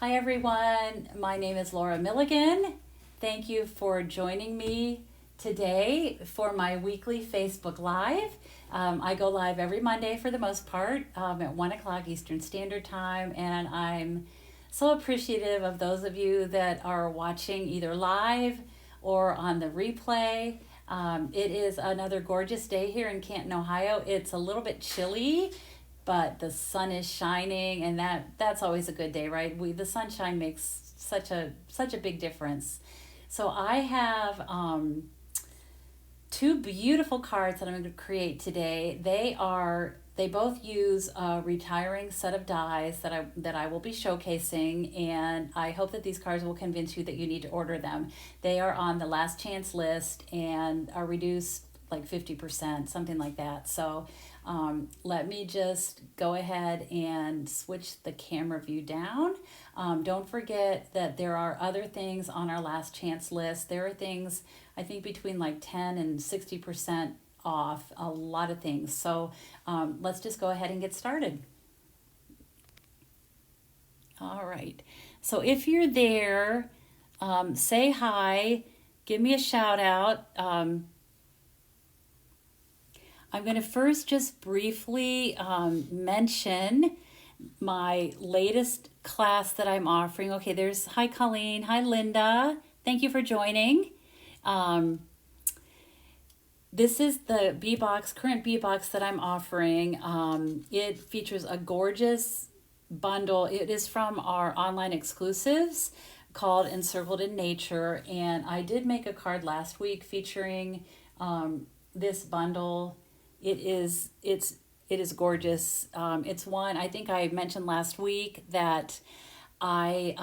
Hi everyone, my name is Laura Milligan. Thank you for joining me today for my weekly Facebook Live. I go live every Monday for the most part at 1 o'clock Eastern Standard Time, and I'm so appreciative of those of you that are watching either live or on the replay. It is another gorgeous day here in Canton, Ohio. It's a little bit chilly, but the sun is shining, and that's always a good day, right? The sunshine makes such a big difference. So I have two beautiful cards that I'm going to create today. They both use a retiring set of dies that I will be showcasing, and I hope that these cards will convince you that you need to order them. They are on the last chance list and are reduced like 50%, something like that. So let me just go ahead and switch the camera view down. Don't forget that there are other things on our last chance list. There are things, I think, between like 10 and 60% off, a lot of things. So let's just go ahead and get started. All right. So if you're there, say hi, give me a shout out. I'm going to first just briefly mention my latest class that I'm offering. Okay, hi Colleen, hi Linda. Thank you for joining. This is the current B-Box that I'm offering. It features a gorgeous bundle. It is from our online exclusives called Encircled in Nature, and I did make a card last week featuring this bundle. It is gorgeous. It's one, I think I mentioned last week that I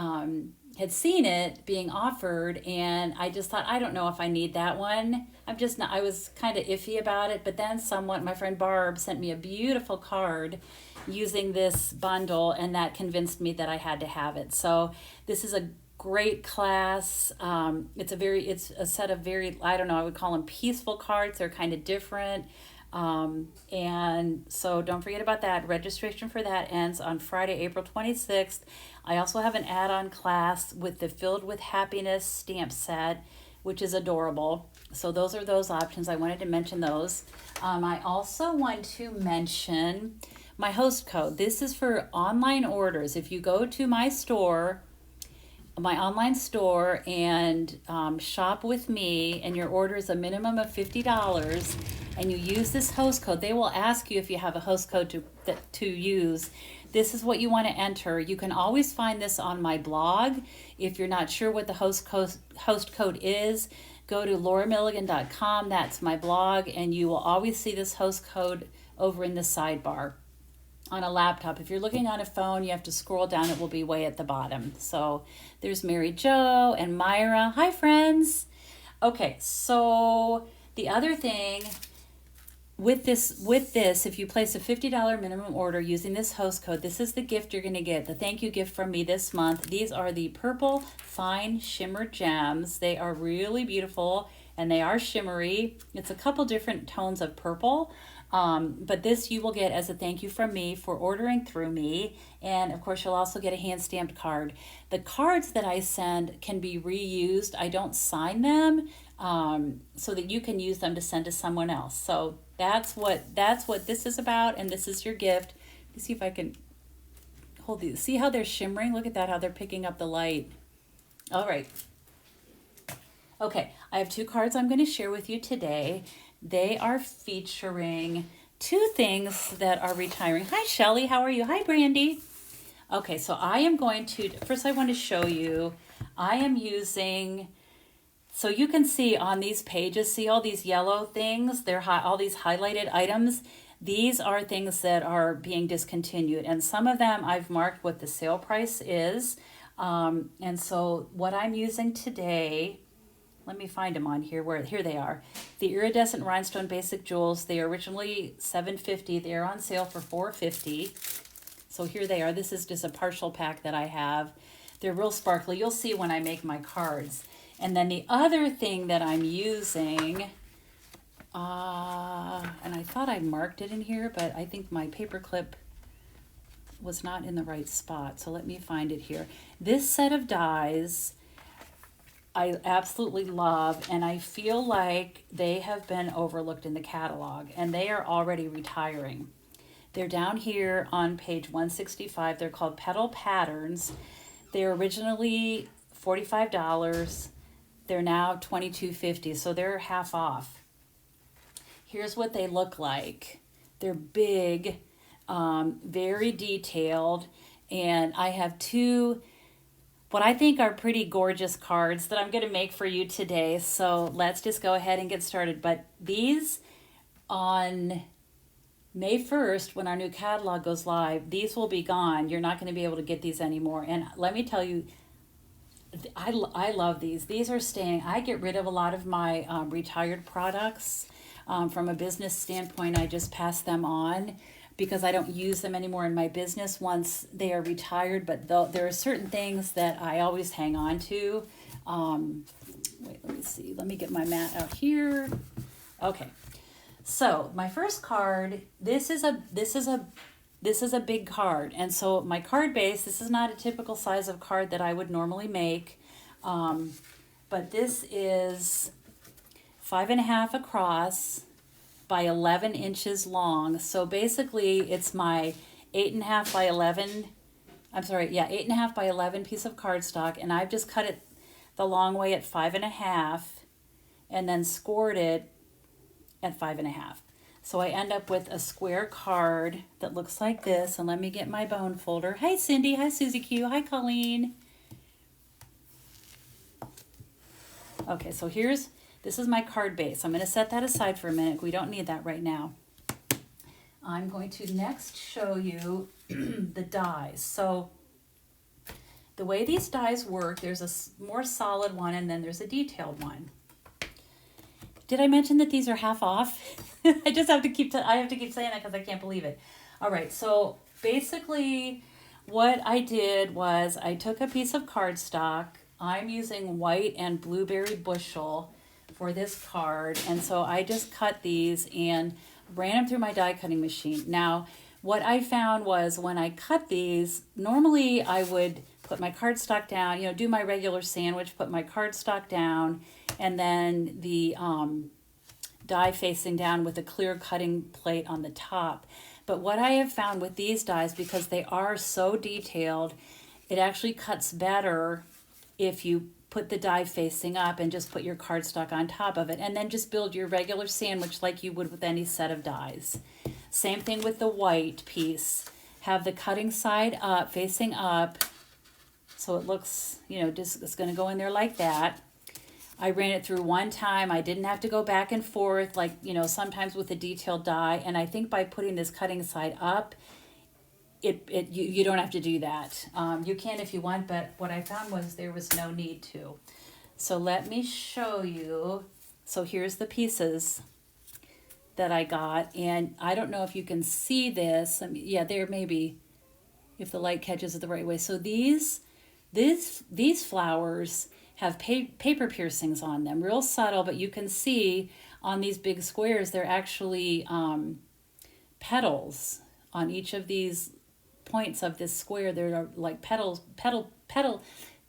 had seen it being offered, and I just thought, I don't know if I need that one. I was kind of iffy about it, but then my friend Barb sent me a beautiful card using this bundle, and that convinced me that I had to have it. So this is a great class. It's a set of very, I don't know, I would call them peaceful cards. They're kind of different. And so don't forget about that. Registration for that ends on Friday, April 26th. I also have an add-on class with the Filled with Happiness stamp set, which is adorable. So those are those options. I wanted to mention those. I also want to mention my host code. This is for online orders. If you go to my online store, and shop with me, and your order is a minimum of $50, and you use this host code, they will ask you if you have a host code to use. This is what you want to enter. You can always find this on my blog. If you're not sure what the host code is, go to lauramilligan.com. That's my blog, and you will always see this host code over in the sidebar on a laptop. If you're looking on a phone, you have to scroll down. It will be way at the bottom. So there's Mary Jo and Myra. Hi, friends. Okay, so the other thing with this, if you place a $50 minimum order using this host code, this is the gift you're going to get, the thank you gift from me this month. These are the purple fine shimmer gems. They are really beautiful, and they are shimmery. It's a couple different tones of purple. But this you will get as a thank you from me for ordering through me. And of course, you'll also get a hand stamped card. The cards that I send can be reused. I don't sign them so that you can use them to send to someone else. So that's what this is about, and this is your gift. Let me see if I can hold these. See how they're shimmering? Look at that, how they're picking up the light. All right. Okay, I have two cards I'm going to share with you today. They are featuring two things that are retiring. Hi, Shelly. How are you? Hi, Brandy. Okay, so I want to show you, I am using, so you can see on these pages, see all these yellow things? All these highlighted items. These are things that are being discontinued, and some of them I've marked what the sale price is. And so what I'm using today, let me find them on here. Here they are. The Iridescent Rhinestone Basic Jewels. They are originally $7.50. They are on sale for $4.50. So here they are. This is just a partial pack that I have. They're real sparkly. You'll see when I make my cards. And then the other thing that I'm using, and I thought I marked it in here, but I think my paper clip was not in the right spot, so let me find it here. This set of dies I absolutely love, and I feel like they have been overlooked in the catalog, and they are already retiring. They're down here on page 165. They're called Petal Patterns. They're originally $45. They're now $22.50, so they're half off. Here's what they look like. They're big, very detailed, and I have two what I think are pretty gorgeous cards that I'm going to make for you today. So let's just go ahead and get started. But these, on May 1st, when our new catalog goes live, these will be gone. You're not going to be able to get these anymore. And let me tell you, I love these. These are staying. I get rid of a lot of my retired products. From a business standpoint, I just pass them on because I don't use them anymore in my business once they are retired. But there are certain things that I always hang on to. Wait, let me see. Let me get my mat out here. Okay. So my first card, this is a big card. And so my card base, this is not a typical size of card that I would normally make. But this is 5.5 across by 11 inches long. So basically it's my 8.5 by 11, 8.5 by 11 piece of cardstock, and I've just cut it the long way at 5.5 and then scored it at 5.5. So I end up with a square card that looks like this. And let me get my bone folder. Hi Cindy, hi Susie Q, hi Colleen. Okay, so this is my card base. I'm going to set that aside for a minute. We don't need that right now. I'm going to next show you the dies. So the way these dies work, there's a more solid one and then there's a detailed one. Did I mention that these are half off? I have to keep saying that because I can't believe it. All right, so basically what I did was I took a piece of cardstock. I'm using white and blueberry bushel for this card, and so I just cut these and ran them through my die cutting machine. Now, what I found was when I cut these, normally I would put my cardstock down, do my regular sandwich, put my cardstock down, and then the die facing down with a clear cutting plate on the top. But what I have found with these dies, because they are so detailed, it actually cuts better if you put the die facing up and just put your cardstock on top of it, and then just build your regular sandwich like you would with any set of dies. Same thing with the white piece. Have the cutting side up, facing up, so it looks, just it's going to go in there like that. I ran it through one time. I didn't have to go back and forth like, sometimes with a detailed die. And I think by putting this cutting side up, you don't have to do that. You can if you want, but what I found was there was no need to. So let me show you. So here's the pieces that I got, and I don't know if you can see this. There maybe if the light catches it the right way. So these flowers have paper piercings on them, real subtle, but you can see on these big squares they're actually petals on each of these points of this square. There are like petal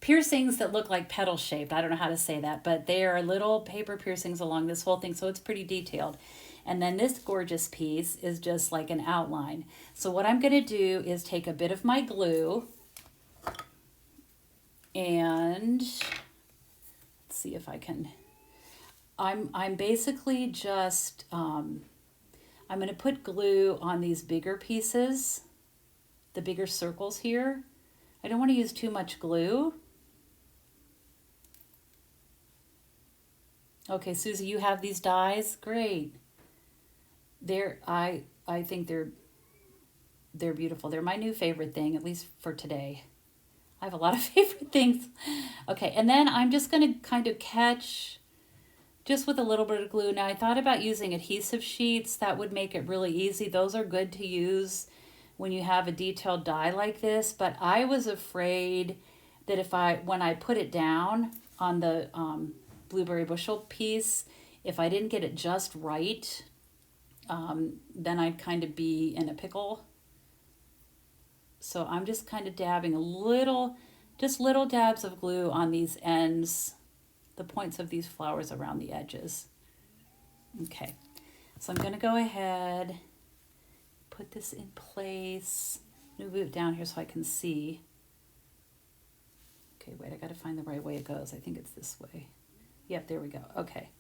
piercings that look like petal shaped. I don't know how to say that, but they are little paper piercings along this whole thing, so it's pretty detailed. And then this gorgeous piece is just like an outline. So what I'm going to do is take a bit of my glue and let's see if I can. I'm basically just I'm going to put glue on these bigger pieces, the bigger circles here. I don't want to use too much glue. Okay, Susie, you have these dies? Great. I think they're beautiful. They're my new favorite thing, at least for today. I have a lot of favorite things. Okay, and then I'm just going to kind of catch just with a little bit of glue. Now, I thought about using adhesive sheets. That would make it really easy. Those are good to use when you have a detailed die like this, but I was afraid that when I put it down on the blueberry bushel piece, if I didn't get it just right, then I'd kind of be in a pickle. So I'm just kind of dabbing a little, just little dabs of glue on these ends, the points of these flowers around the edges. Okay, so I'm going to go ahead, put this in place, move it down here so I can see. Okay, wait, I got to find the right way it goes. I think it's this way. Yep, there we go. Okay,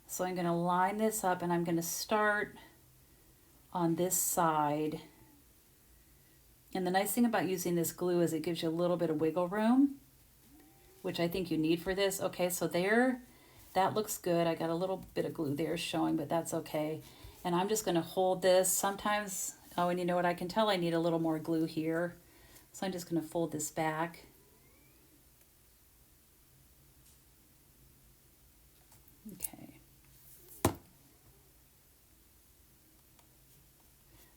so I'm going to line this up and I'm going to start on this side. And the nice thing about using this glue is it gives you a little bit of wiggle room, which I think you need for this. Okay, so there, that looks good. I got a little bit of glue there showing, but that's okay. And I'm just going to hold this. Sometimes, oh, and you know what, I can tell I need a little more glue here. So I'm just going to fold this back. Okay.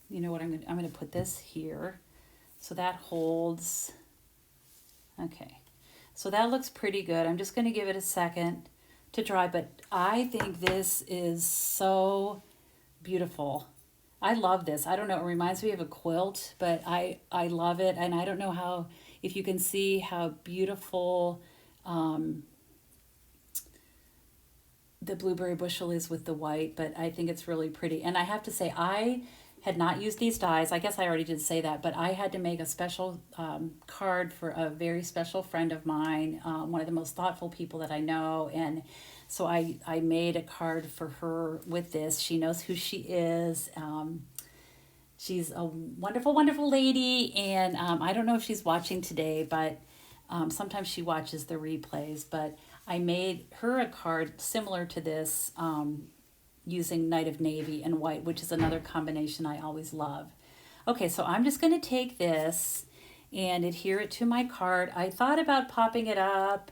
You know what, I'm going to put this here. So that holds. Okay. So that looks pretty good. I'm just going to give it a second to dry, but I think this is so beautiful. I love this. I don't know, it reminds me of a quilt, but I love it. And I don't know how, if you can see how beautiful the blueberry bushel is with the white, but I think it's really pretty. And I have to say, I had not used these dies. I guess I already did say that, but I had to make a special card for a very special friend of mine, one of the most thoughtful people that I know. And so I made a card for her with this. She knows who she is. She's a wonderful, wonderful lady. And I don't know if she's watching today, but sometimes she watches the replays. But I made her a card similar to this, using Night of Navy and white, which is another combination I always love. Okay, so I'm just going to take this and adhere it to my card. I thought about popping it up,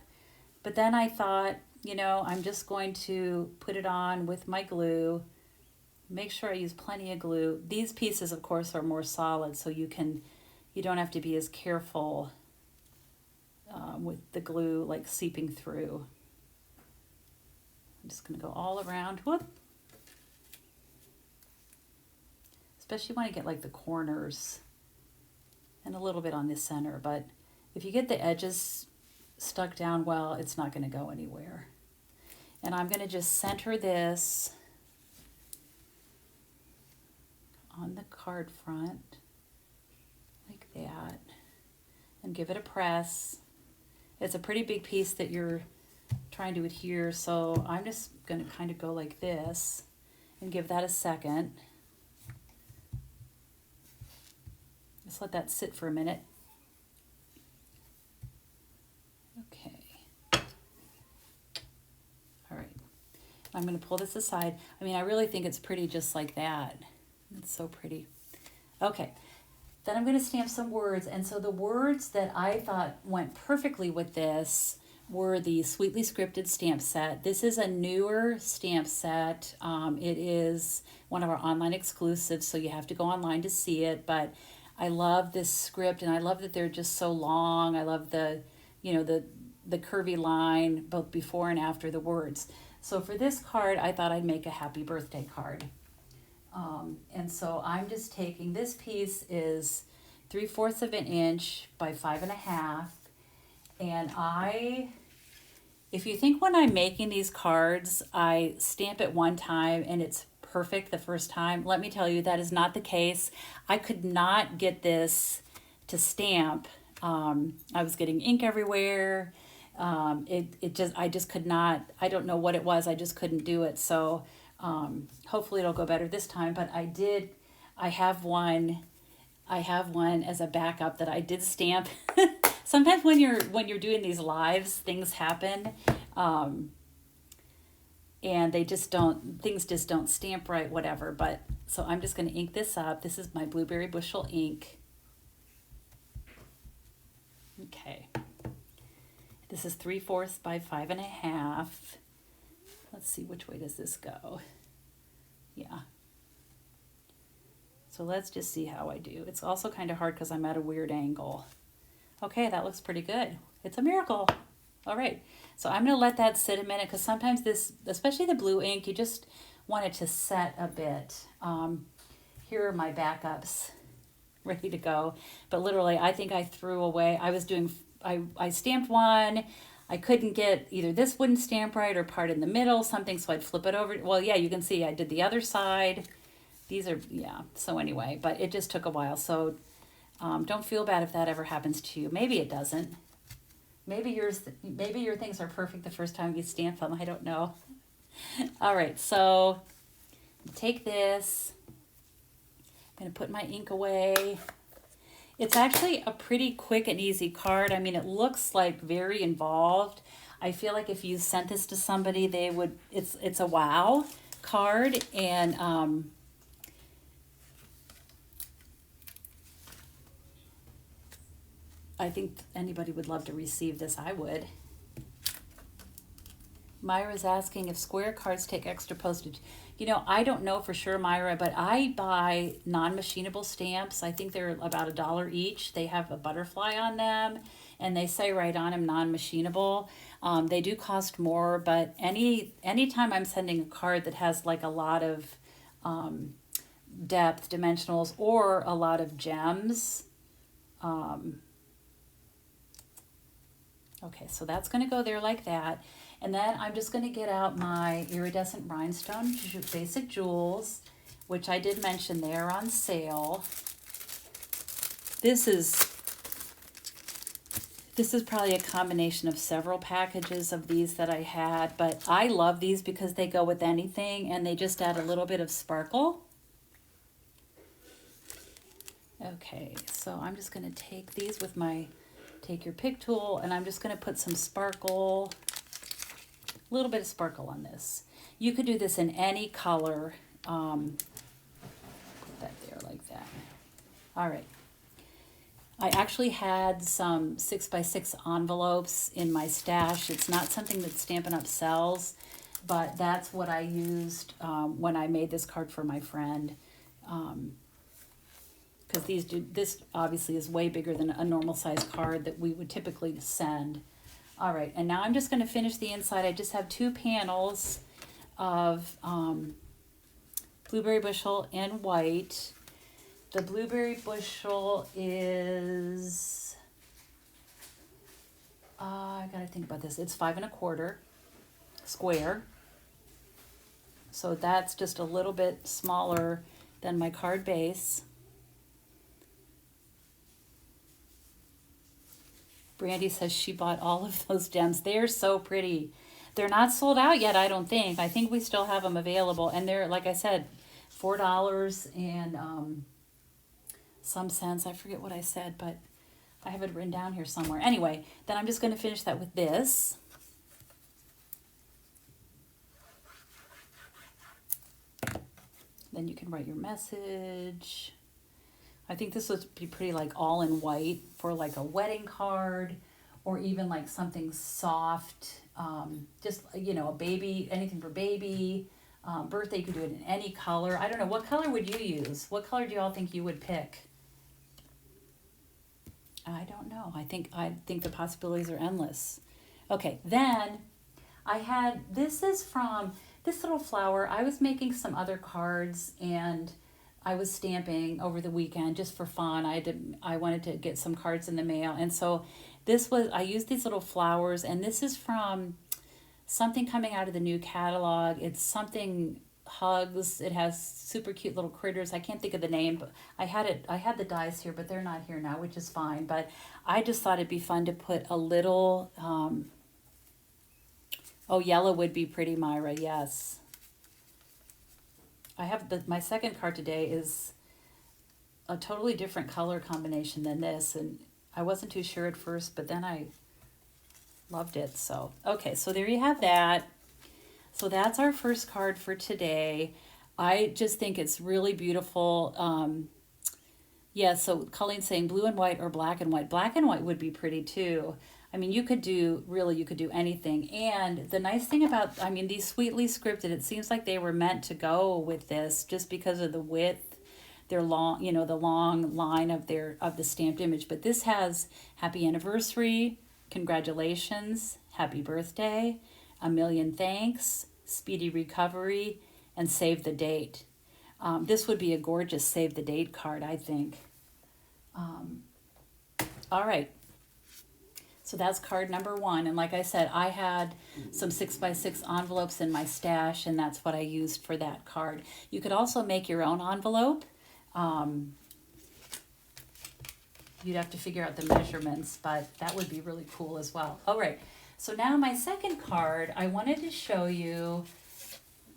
but then I thought, you know, I'm just going to put it on with my glue. Make sure I use plenty of glue. These pieces, of course, are more solid, so you don't have to be as careful with the glue like seeping through. I'm just going to go all around. Whoop. Especially when I get like the corners and a little bit on the center. But if you get the edges stuck down well, it's not going to go anywhere. And I'm going to just center this on the card front like that and give it a press. It's a pretty big piece that you're trying to adhere, so I'm just going to kind of go like this and give that a second. Just let that sit for a minute. Okay. All right. I'm going to pull this aside. I mean, I really think it's pretty just like that. It's so pretty. Okay. Then I'm going to stamp some words. And so the words that I thought went perfectly with this were the Sweetly Scripted stamp set. This is a newer stamp set. It is one of our online exclusives, so you have to go online to see it. But I love this script, and I love that they're just so long. I love the, you know, the curvy line both before and after the words. So for this card, I thought I'd make a happy birthday card. And so I'm just taking, this piece is 3/4 of an inch by 5.5. And if you think when I'm making these cards, I stamp it one time and it's perfect the first time, let me tell you, that is not the case. I could not get this to stamp. I was getting ink everywhere. I just could not, I don't know what it was. I just couldn't do it. So hopefully it'll go better this time. But I have one as a backup that I did stamp. Sometimes when you're doing these lives, things happen. And things just don't stamp right, whatever. But so I'm just going to ink this up. This is my blueberry bushel ink. Okay. This is 3/4 by 5.5. Let's see, which way does this go? Yeah. So let's just see how I do. It's also kind of hard because I'm at a weird angle. Okay, that looks pretty good. It's a miracle. All right, so I'm going to let that sit a minute because sometimes this, especially the blue ink, you just want it to set a bit. Here are my backups. ready to go. But literally, I think I threw away, I stamped one. I couldn't get either this wouldn't stamp right or part in the middle, something, so I'd flip it over. Well, yeah, you can see I did the other side. These are, yeah, so anyway, but it just took a while. So don't feel bad if that ever happens to you. Maybe it doesn't. Maybe your things are perfect the first time you stamp them. I don't know. All right, so take this. I'm going to put my ink away. It's actually a pretty quick and easy card. I mean, it looks like very involved. I feel like if you sent this to somebody, they would, it's a wow card. And I think anybody would love to receive this. I would. Myra's asking if square cards take extra postage. You know, I don't know for sure, Myra, but I buy non-machinable stamps. I think they're about $1 each. They have a butterfly on them, and they say right on them non-machinable. They do cost more, but anytime I'm sending a card that has like a lot of depth, dimensionals, or a lot of gems. Okay, so that's going to go there like that. And then I'm just going to get out my iridescent rhinestone basic jewels, which I did mention they're on sale. This is probably a combination of several packages of these that I had, but I love these because they go with anything and they just add a little bit of sparkle. Okay, so I'm just going to take these with take your pick tool, and I'm just going to put some sparkle, a little bit of sparkle on this. You could do this in any color. Put that there like that. All right. I actually had some 6x6 envelopes in my stash. It's not something that Stampin' Up! Sells, but that's what I used when I made this card for my friend. Because this obviously is way bigger than a normal size card that we would typically send. All right, and now I'm just going to finish the inside. I just have 2 panels of blueberry bushel and white. The blueberry bushel is, I got to think about this. It's 5 1/4 square. So that's just a little bit smaller than my card base. Brandy says she bought all of those gems. They're so pretty. They're not sold out yet, I don't think. I think we still have them available. And they're, like I said, $4 and some cents. I forget what I said, but I have it written down here somewhere. Anyway, then I'm just going to finish that with this. Then you can write your message. I think this would be pretty like all in white for like a wedding card, or even like something soft, just, you know, a baby, anything for baby, birthday. You could do it in any color. I don't know, what color would you use? What color do y'all think you would pick? I don't know. I think the possibilities are endless. Okay, then this is from this little flower. I was making some other cards and I was stamping over the weekend just for fun. I wanted to get some cards in the mail. And so I used these little flowers, and this is from something coming out of the new catalog. It's something Hugs. It has super cute little critters. I can't think of the name, but I had the dies here, but they're not here now, which is fine. But I just thought it'd be fun to put a little, yellow would be pretty, Myra, yes. I have my second card today is a totally different color combination than this, and I wasn't too sure at first, but then I loved it. So, okay, so there you have that. So that's our first card for today. I just think it's really beautiful. So Colleen's saying blue and white or black and white. Black and white would be pretty too. I mean, you could do anything. And the nice thing about, these sweetly scripted, it seems like they were meant to go with this just because of the width, their long, the long line of the stamped image. But this has happy anniversary, congratulations, happy birthday, a million thanks, speedy recovery, and save the date. This would be a gorgeous save the date card, I think. All right. So that's card number 1. And like I said, I had some 6x6 envelopes in my stash, and that's what I used for that card. You could also make your own envelope. You'd have to figure out the measurements, but that would be really cool as well. All right. So now my second card, I wanted to show you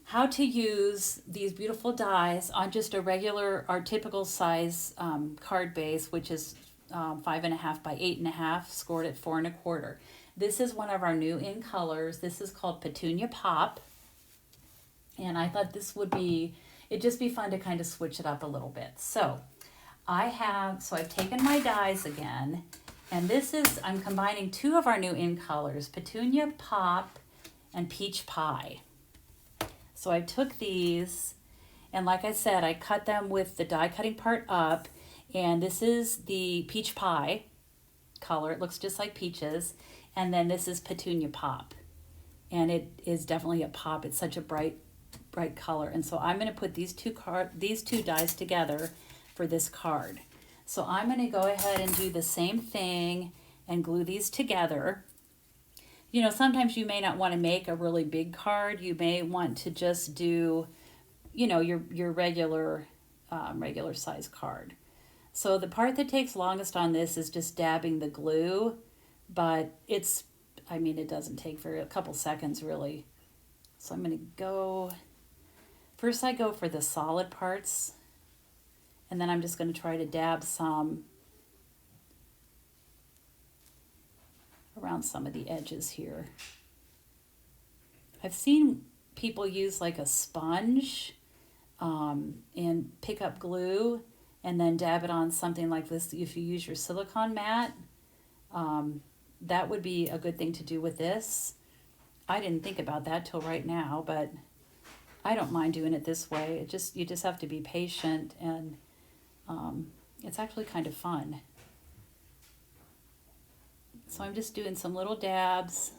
how to use these beautiful dies on just a regular, our typical size card base, which is 5.5 by 8.5, scored at 4 1/4. This is one of our new in colors. This is called Petunia Pop. And I thought this would be, it'd just be fun to kind of switch it up a little bit. So I've taken my dies again, and this is, I'm combining 2 of our new in colors, Petunia Pop and Peach Pie. So I took these, and like I said, I cut them with the die cutting part up, and this is the Peach Pie color. It looks just like peaches, and then this is Petunia Pop, and it is definitely a pop. It's such a bright color, and so I'm going to put these two dies together for this card. So I'm going to go ahead and do the same thing and glue these together. You know, sometimes you may not want to make a really big card. You may want to just do, you know, your regular size card. So the part that takes longest on this is just dabbing the glue, but it doesn't take a couple seconds really. So I'm going to go, first I go for the solid parts, and then I'm just going to try to dab some around some of the edges here. I've seen people use like a sponge and pick up glue and then dab it on something like this. If you use your silicone mat, that would be a good thing to do with this. I didn't think about that till right now, but I don't mind doing it this way. You just have to be patient, and it's actually kind of fun. So I'm just doing some little dabs.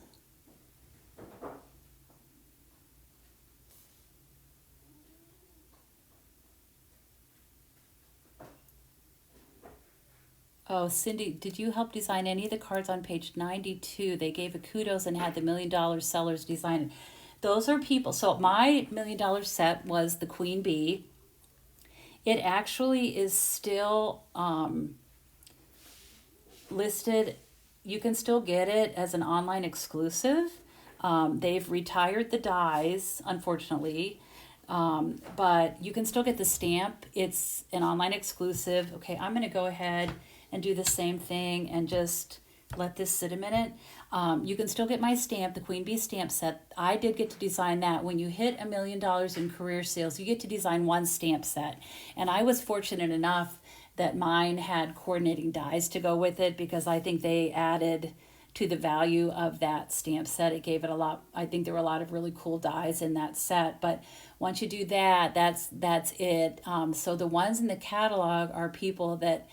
Oh, Cindy, did you help design any of the cards on page 92? They gave a kudos and had the $1 Million Sellers design it. Those are people. So my $1 Million set was the Queen Bee. It actually is still listed. You can still get it as an online exclusive. They've retired the dies, unfortunately, but you can still get the stamp. It's an online exclusive. Okay, I'm going to go ahead and do the same thing and just let this sit a minute. You can still get my stamp, the Queen Bee stamp set. I did get to design that. When you hit $1 million in career sales, you get to design one stamp set. And I was fortunate enough that mine had coordinating dies to go with it, because I think they added to the value of that stamp set. It gave it a lot. I think there were a lot of really cool dies in that set. But once you do that, that's it. So the ones in the catalog are people that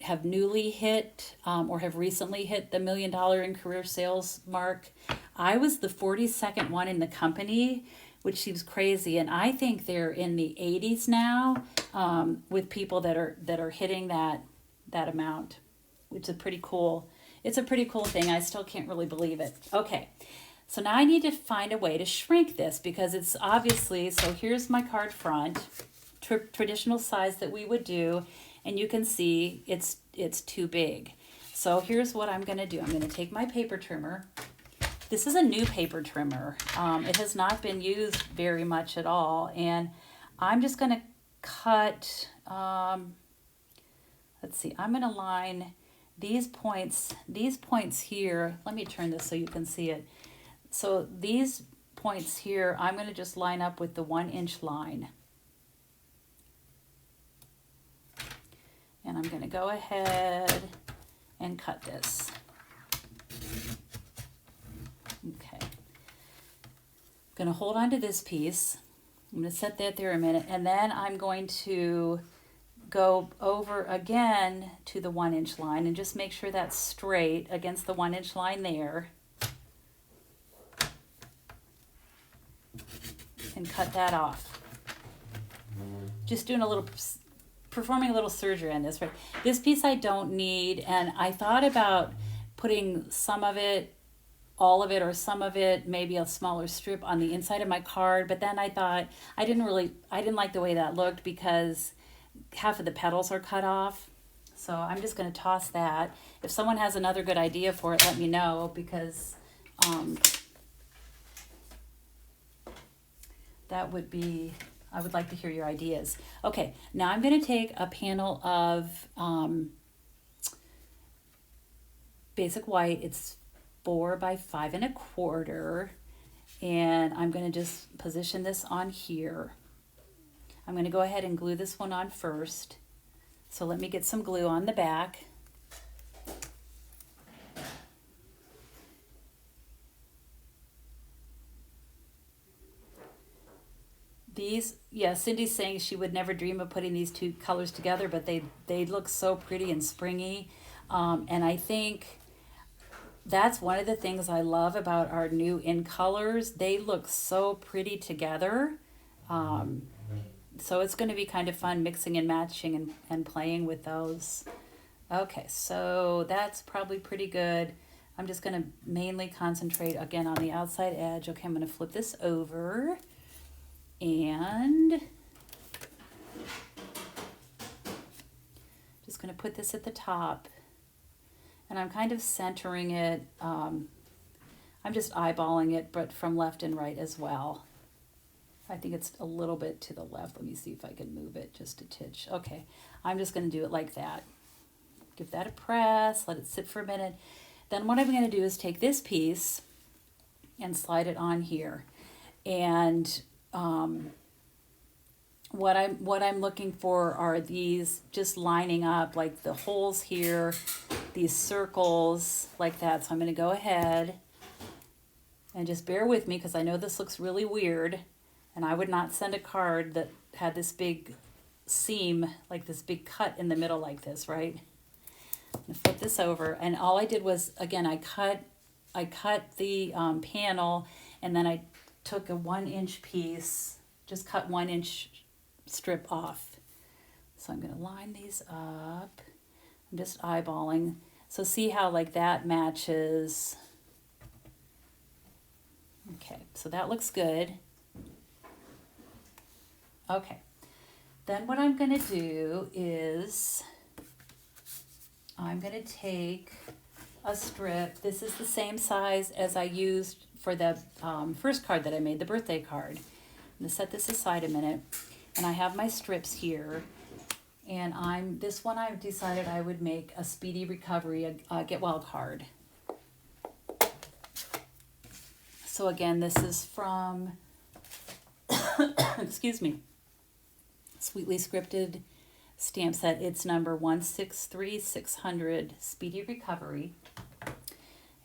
have newly hit or have recently hit the $1 million in career sales mark. I was the 42nd one in the company, which seems crazy, and I think they're in the 80s now, with people that are hitting that amount, which is pretty cool. It's a pretty cool thing. I still can't really believe it. Okay, so now I need to find a way to shrink this, because it's obviously, so here's my card front, traditional size that we would do. And you can see it's too big. So here's what I'm going to do. I'm going to take my paper trimmer. This is a new paper trimmer. It has not been used very much at all. And I'm just going to cut, let's see, I'm going to line these points here. Let me turn this so you can see it. So these points here, I'm going to just line up with the 1-inch line. And I'm going to go ahead and cut this. Okay. I'm going to hold on to this piece. I'm going to set that there a minute. And then I'm going to go over again to the 1-inch line and just make sure that's straight against the 1-inch line there. And cut that off. Just doing a little performing a little surgery on this, right? This piece I don't need, and I thought about putting some of it, all of it, or some of it, maybe a smaller strip on the inside of my card, but then I thought I didn't like the way that looked because half of the petals are cut off. So I'm just going to toss that. If someone has another good idea for it, let me know, because that would be, I would like to hear your ideas. Okay, now I'm going to take a panel of basic white. It's 4 by 5 1/4, and I'm going to just position this on here. I'm going to go ahead and glue this one on first. So let me get some glue on the back. These, yeah, Cindy's saying she would never dream of putting these two colors together, but they look so pretty and springy. And I think that's one of the things I love about our new in colors. They look so pretty together. So it's going to be kind of fun mixing and matching and playing with those. Okay, so that's probably pretty good. I'm just going to mainly concentrate again on the outside edge. Okay, I'm going to flip this over. And just going to put this at the top, and I'm kind of centering it. I'm just eyeballing it, but from left and right as well. I think it's a little bit to the left. Let me see if I can move it just a titch. Okay, I'm just going to do it like that. Give that a press, let it sit for a minute. Then what I'm going to do is take this piece and slide it on here. And what I'm looking for are these just lining up, like the holes here, these circles like that. So I'm going to go ahead and just bear with me, because I know this looks really weird, and I would not send a card that had this big seam, like this big cut in the middle like this, right? I'm going to flip this over, and all I did was, again, I cut the panel, and then I took a 1-inch piece, just cut 1-inch strip off. So I'm going to line these up. I'm just eyeballing. So see how like that matches. Okay, so that looks good. Okay, then what I'm going to do is I'm going to take a strip. This is the same size as I used for the first card that I made, the birthday card. I'm going to set this aside a minute, and I have my strips here, and this one I've decided I would make a speedy recovery, a get well card. So again, this is from, excuse me, Sweetly Scripted stamp set. It's number 163600, Speedy Recovery.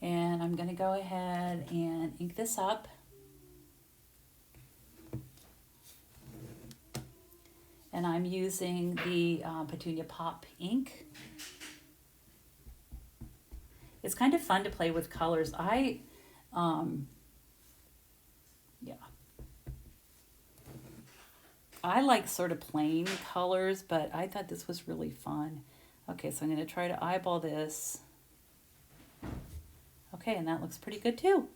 And I'm going to go ahead and ink this up. And I'm using the Petunia Pop ink. It's kind of fun to play with colors. I like sort of plain colors, but I thought this was really fun. Okay, so I'm going to try to eyeball this. Okay, and that looks pretty good too.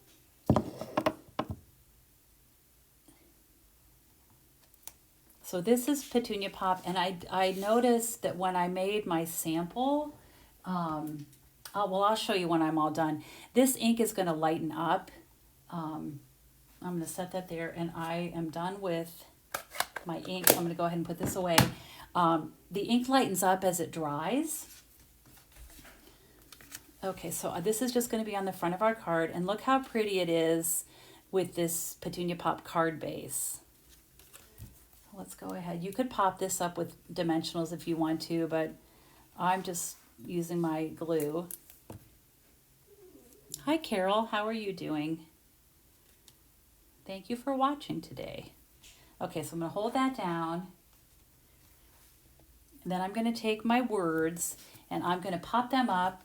So this is Petunia Pop, and I noticed that when I made my sample, I'll show you when I'm all done. This ink is going to lighten up. I'm going to set that there, and I am done with my ink. So I'm going to go ahead and put this away. The ink lightens up as it dries. Okay, so this is just going to be on the front of our card, and look how pretty it is with this Petunia Pop card base. Let's go ahead. You could pop this up with dimensionals if you want to, but I'm just using my glue. Hi, Carol. How are you doing? Thank you for watching today. Okay, so I'm going to hold that down. And then I'm going to take my words, and I'm going to pop them up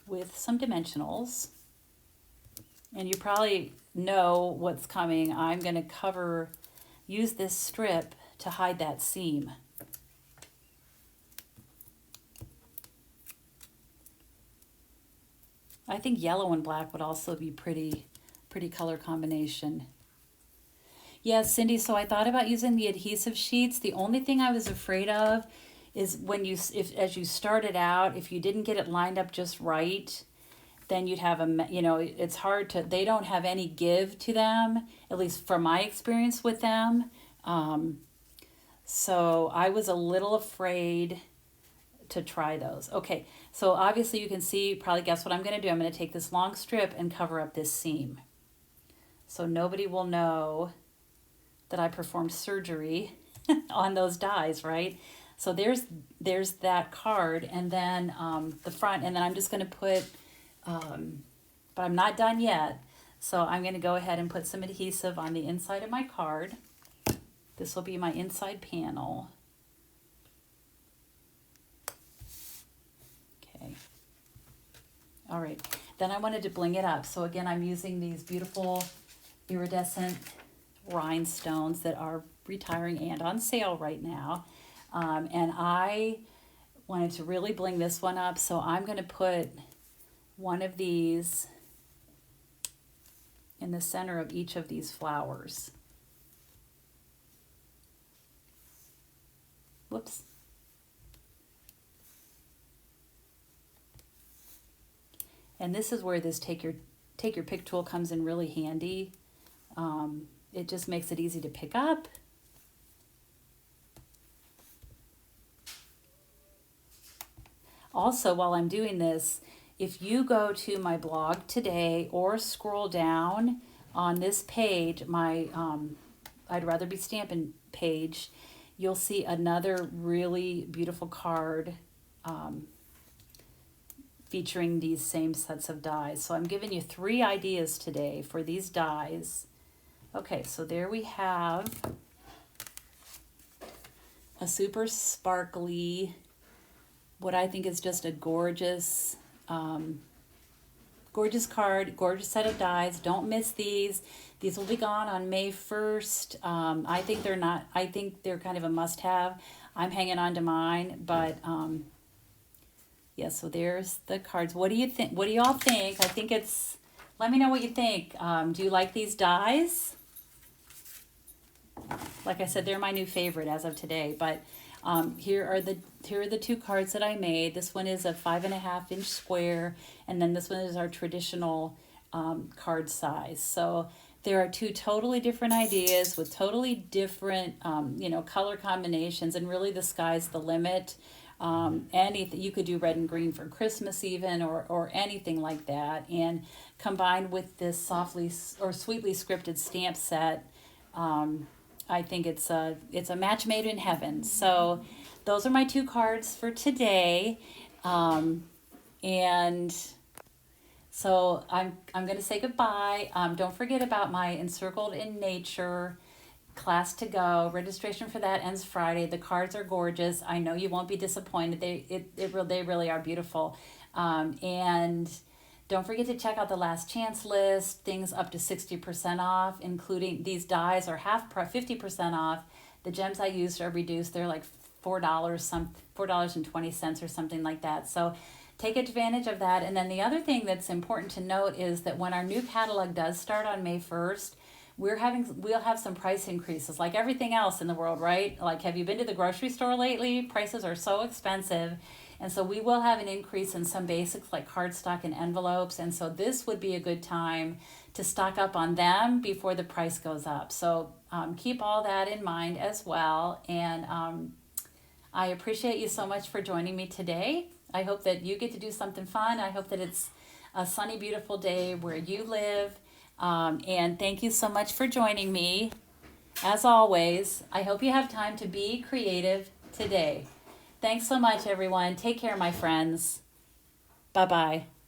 with some dimensionals. And you probably know what's coming. I'm going to use this strip to hide that seam. I think yellow and black would also be pretty color combination. Yeah, Cindy, so I thought about using the adhesive sheets. The only thing I was afraid of is when as you started out, if you didn't get it lined up just right, then you'd have it's hard to, they don't have any give to them, at least from my experience with them. So I was a little afraid to try those. Okay, so obviously you can see, probably guess what I'm going to do. I'm going to take this long strip and cover up this seam. So nobody will know that I performed surgery on those dies, right? So there's that card, and then the front, and then I'm just going to put, but I'm not done yet. So I'm going to go ahead and put some adhesive on the inside of my card. This will be my inside panel. Okay. All right. Then I wanted to bling it up. So again, I'm using these beautiful iridescent rhinestones that are retiring and on sale right now. And I wanted to really bling this one up. So I'm going to put one of these in the center of each of these flowers. Whoops. And this is where this take your pick tool comes in really handy. It just makes it easy to pick up. Also, while I'm doing this, if you go to my blog today or scroll down on this page, my I'd Rather Be Stampin' page, you'll see another really beautiful card featuring these same sets of dies. So I'm giving you 3 ideas today for these dies. Okay, so there we have a super sparkly, what I think is just a gorgeous, gorgeous card, gorgeous set of dies. Don't miss these. These will be gone on May 1st. I think they're kind of a must-have. I'm hanging on to mine, but yeah, so there's the cards. What do you think? What do y'all think? I think let me know what you think. Do you like these dies? Like I said, they're my new favorite as of today, but here are the 2 cards that I made. This one is a 5.5-inch square, and then this one is our traditional card size. So there are 2 totally different ideas with totally different color combinations, and really the sky's the limit. Anything you could do, red and green for Christmas even, or anything like that, and combined with this softly or sweetly scripted stamp set, I think it's a match made in heaven. So those are my 2 cards for today, and so I'm going to say goodbye. Don't forget about my Encircled in Nature class to go. Registration for that ends Friday. The cards are gorgeous. I know you won't be disappointed. They really are beautiful. And don't forget to check out the last chance list. Things up to 60% off, including these dies are 50% off. The gems I used are reduced. They're like $4.20 or something like that. So take advantage of that. And then the other thing that's important to note is that when our new catalog does start on May 1st, we'll have some price increases, like everything else in the world, right? Like, have you been to the grocery store lately? Prices are so expensive. And so we will have an increase in some basics like cardstock and envelopes. And so this would be a good time to stock up on them before the price goes up. So keep all that in mind as well. And I appreciate you so much for joining me today. I hope that you get to do something fun. I hope that it's a sunny, beautiful day where you live. And thank you so much for joining me. As always, I hope you have time to be creative today. Thanks so much, everyone. Take care, my friends. Bye-bye.